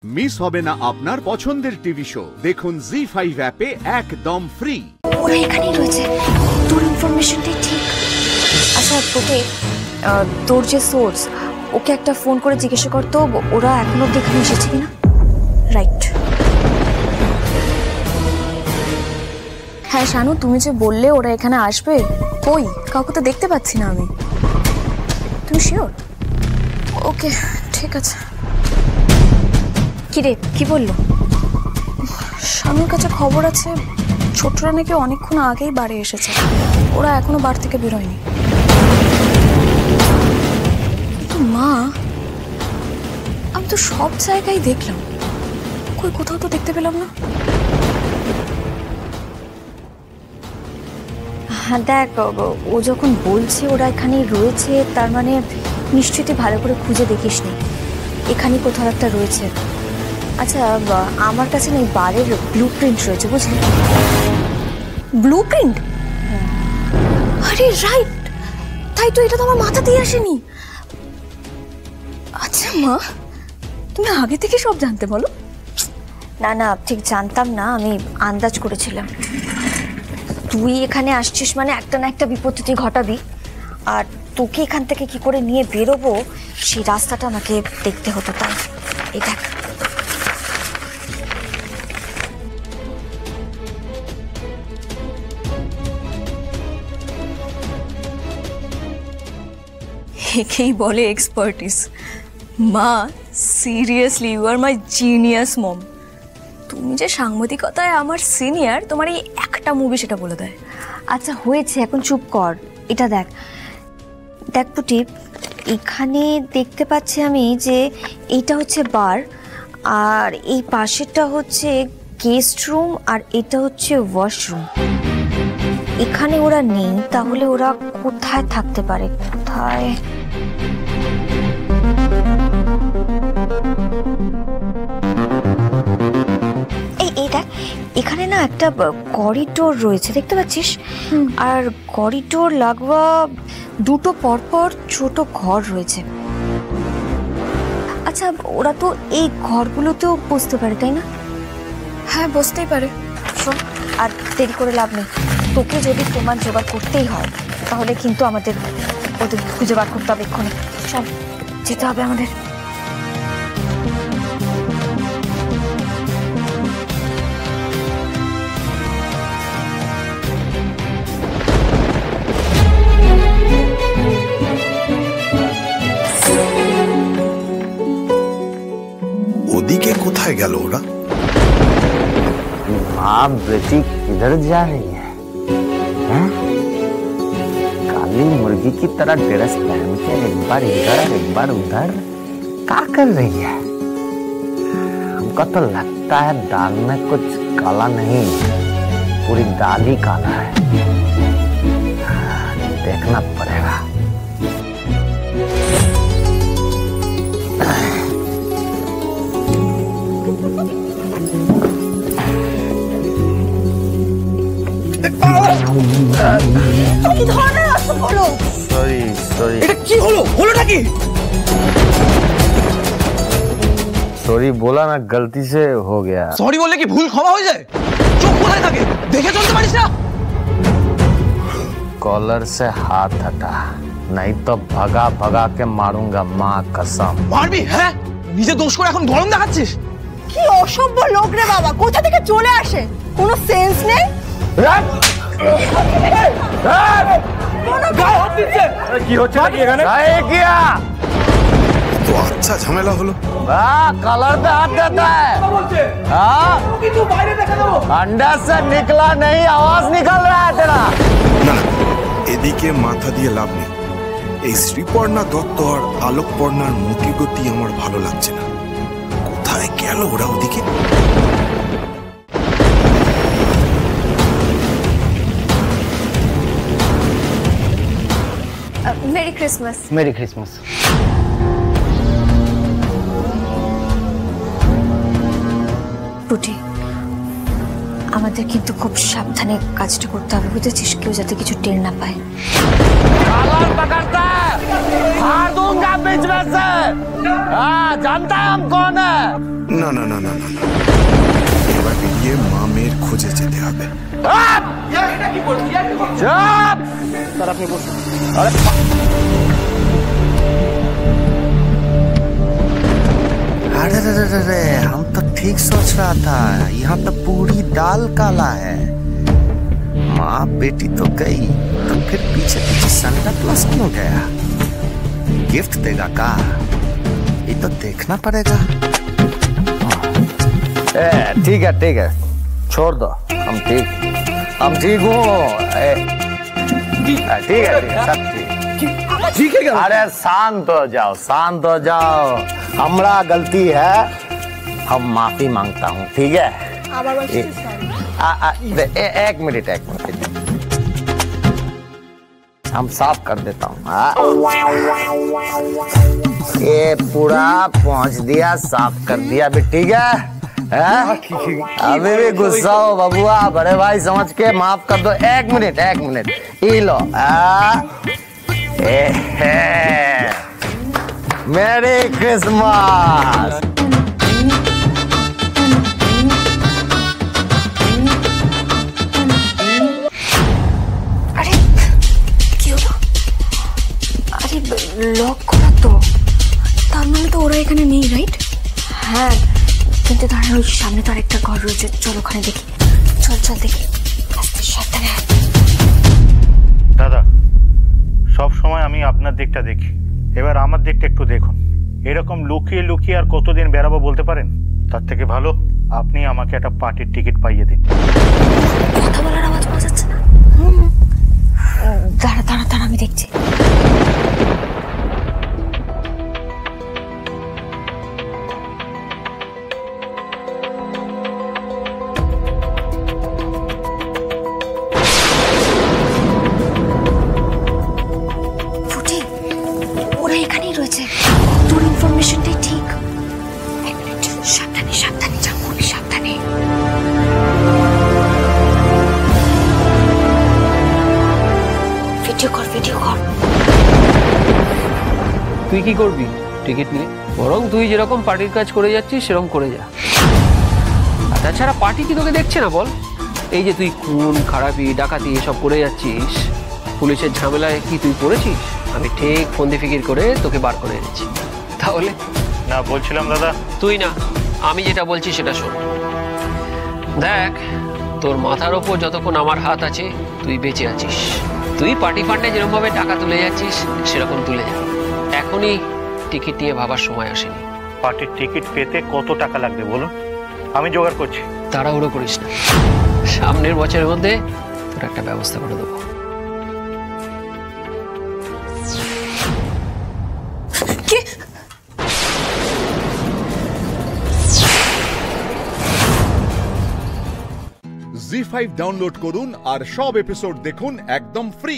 Miss হবে না আপনার পছন্দের টিভি শো। দেখুন জি5 অ্যাপে একদম ফ্রি। ওরা এখানেই রয়েছে, তোর ইনফরমেশনটাই ঠিক। আচ্ছা তোকে তোর যে সোর্স, ওকে একটা ফোন করে জিজ্ঞাসা করতো ওরা এখনো এখানে এসেছে কিনা। রাইট। হ্যাঁ শানু, তুমি যে বললে ওরা এখানে আসবে, কই কাউকে তো দেখতে পাচ্ছি না আমি। তুমি শিওর? ওকে ঠিক আছে। কিরে কি বললো? শানুর কাছে খবর আছে ছোটরা নাকি অনেকক্ষণ আগেই বাড়ি এসেছে, ওরা এখনো বাড়ি থেকে বেরোয়নি। কিন্তু মা, আমি তো সব জায়গায় দেখলাম, কই কোথাও তো দেখতে পেলাম না। হ্যাঁ দেখ, ও যখন বলছে ওরা এখানেই রয়েছে, তার মানে নিশ্চয়ই ভালো করে খুঁজে দেখিসনি, এখানে কোথাও একটা রয়েছে। আচ্ছা আমার কাছে না এই বারের ব্লু প্রিন্ট রয়েছে, বুঝলি? Blue print? আরে রাইট, তাই তো, এটা তো আমার মাথা দিয়ে আসেনি। আচ্ছা মা, তুমি আগে থেকে সব জানতে বলো? না না, ঠিক জানতাম না, আমি আন্দাজ করেছিলাম। তুই এখানে আসছিস মানে একটা না একটা বিপত্তি তুই ঘটাবি, আর তোকে এখান থেকে কি করে নিয়ে বেরোবো সেই রাস্তাটা আমাকে দেখতে হতো। তাই এই দেখ, একেই বলে এক্সপার্টিস। মা seriously, you are my genius mom. তুমি যে সাংবাদিকতায় আমার সিনিয়র, তোমার এই একটা মুভি সেটা বলে দেয়। আচ্ছা হয়েছে, এখন চুপ কর। এটা দেখ দেখ পুটি, এখানে দেখতে পাচ্ছি আমি যে এইটা হচ্ছে বার, আর এই পাশেরটা হচ্ছে গেস্ট রুম, আর এটা হচ্ছে ওয়াশরুম। এখানে ওরা নেই, তাহলে ওরা কোথায় থাকতে পারে? কোথায়? এই দেখ, এখানে না একটা করিডোর রয়েছে, দেখতে পাচ্ছিস? আর করিডোর লাগোয়া দুটো পরপর ছোট ঘর রয়েছে। আচ্ছা ওরা তো এই ঘরগুলোতেও বসতে পারে, তাই না? হ্যাঁ বসতেই পারে। শোন, আর দেরি করে লাভ নেই, তোকে যদি প্রমাণ জোগাড় করতেই হয় তাহলে কিন্তু আমাদের ওদের খুঁজে বার করতে হবে এক্ষুনি। চল যেতে হবে আমাদের। ওদিকে কোথায় গেল ওরা? माँ बेटी किधर जा रही है? काली मुर्गी की तरह ड्रेस पहन के एक बार इधर एक बार उधर क्या कर रही है? हमको तो लगता है दाल में कुछ काला नहीं, पूरी दाल ही काला है। देखना पड़ेगा। सॉरी सॉरी, কি হলো? হলোটা কি? सॉरी बोला ना, गलती से हो गया। সরি বললে কি ভুল ক্ষমা হয়ে যায়? চোখ কোথায় থাকে? দেখে চলতে পারিস না? कॉलर से हाथ हटा, नहीं तो भगा भगा के मारूंगा माँ कसम। মারবি? হ্যাঁ, নিজে দোষ করে এখন গরম দেখাচ্ছিস? কি অসভ্য লোক রে বাবা, কোথা থেকে চলে আসে, কোনো সেন্স নেই। কি হচ্ছে নাকি এখানে? কিয়া তো আচ্ছা ঝামেলা হলো। कलर पे हाथ देता है, अंडा से निकला नहीं, आवाज निकल रहा है तेरा। না না, এদিকে মাথা দিয়ে লাভ নেই। এই শ্রীপর্ণা দত্ত আর আলোকপর্ণার মতিগতি আমার ভালো লাগছে না। কোথায় গেল ওরা ওদিকে? Merry Christmas. मेरी क्रिसमस। পুটি, আমাদের কিন্তু খুব সাবধানে কাজটা করতে হবে, বুঝেছিস? কেউ যাতে কিছু টের না পায়। कलर पकड़ता है, फाड़ दूंगा बीच में से। जानता है हम कौन है? না না না না না না, এবার বেরিয়ে মা মেয়ের খোঁজে যেতে হবে। अरे रे रे रे रे, हम तो ठीक सोच रहा था, यहाँ तो पूरी दाल काला है। माँ बेटी तो गई, तो फिर पीछे पीछे संता क्लॉज क्यों गया? गिफ्ट देगा का? ये तो देखना पड़ेगा। ठीक है, छोड़ दो, हम ठीक हूँ। ठीक है, सब ठीक है। अरे शांत हो जाओ, हमारा गलती है, हम माफी मांगता हूँ, ठीक है? एक मिनट, हम साफ कर देता हूँ। ये पूरा पहुँच दिया, साफ कर दिया भी, ठीक है? अभी भी गुस्सा हो बबुआ, बड़े भाई समझ के माफ कर दो। एक मिनट, ये लो। मेरी क्रिसमस। আরে কি হলো? আরে লক করা তো, তার মানে তো ওরা এখানে নেই, রাইট? হ্যাঁ, কিন্তু দাঁড়ানো, ওই সামনে তো আরেকটা ঘর রয়েছে, চল ওখানে দেখি। চল দেখি, আস্তে সাবধানে। দাদা, সব সময় আমি আপনার দিকটা দেখি, এবার আমার দিকটা একটু দেখুন। এরকম লুকিয়ে আর কতদিন বেড়াবো বলতে পারেন? তার থেকে ভালো আপনি আমাকে একটা পার্টির টিকিট পাইয়ে দিন। কথা বলার আওয়াজ পাওয়া যাচ্ছে না। দাঁড়া, আমি দেখছি। ওরা এখানেই রয়েছে, তোর ইনফরমেশনটাই ঠিক। এক মিনিট, সাবধানে যা করবি, সাবধানে। ভিডিও কর। তুই কি করবি টিকিট নিয়ে? বরং তুই যেরকম পার্টির কাজ করে যাচ্ছিস সেরকম করে যা। আর তাছাড়া পার্টি কি তোকে দেখছে না বল? এই যে তুই খুন খারাপি ডাকাতি এসব করে যাচ্ছিস, পুলিশের ঝামেলায় কি তুই পড়েছিস? আমি ঠিক ফন্দি ফিকির করে তোকে বার করে এনেছি। তাহলে না, বলছিলাম দাদা, তুই না, আমি যেটা বলছি সেটা শোন। দেখ, তোর মাথার ওপর যতক্ষণ আমার হাত আছে তুই বেঁচে আছিস। তুই পার্টি ফান্ডে যেরকম ভাবে টাকা তুলে যাচ্ছিস সেরকম তুলে যা। এখনই টিকিট নিয়ে ভাবার সময় আসেনি। পার্টির টিকিট পেতে কত টাকা লাগবে বলুন, আমি জোগাড় করছি। তাড়াহুড়ো করিস না, সামনের বছরের মধ্যে তোর একটা ব্যবস্থা করে দেবো। জি5 ডাউনলোড করুন আর সব এপিসোড দেখুন একদম ফ্রি।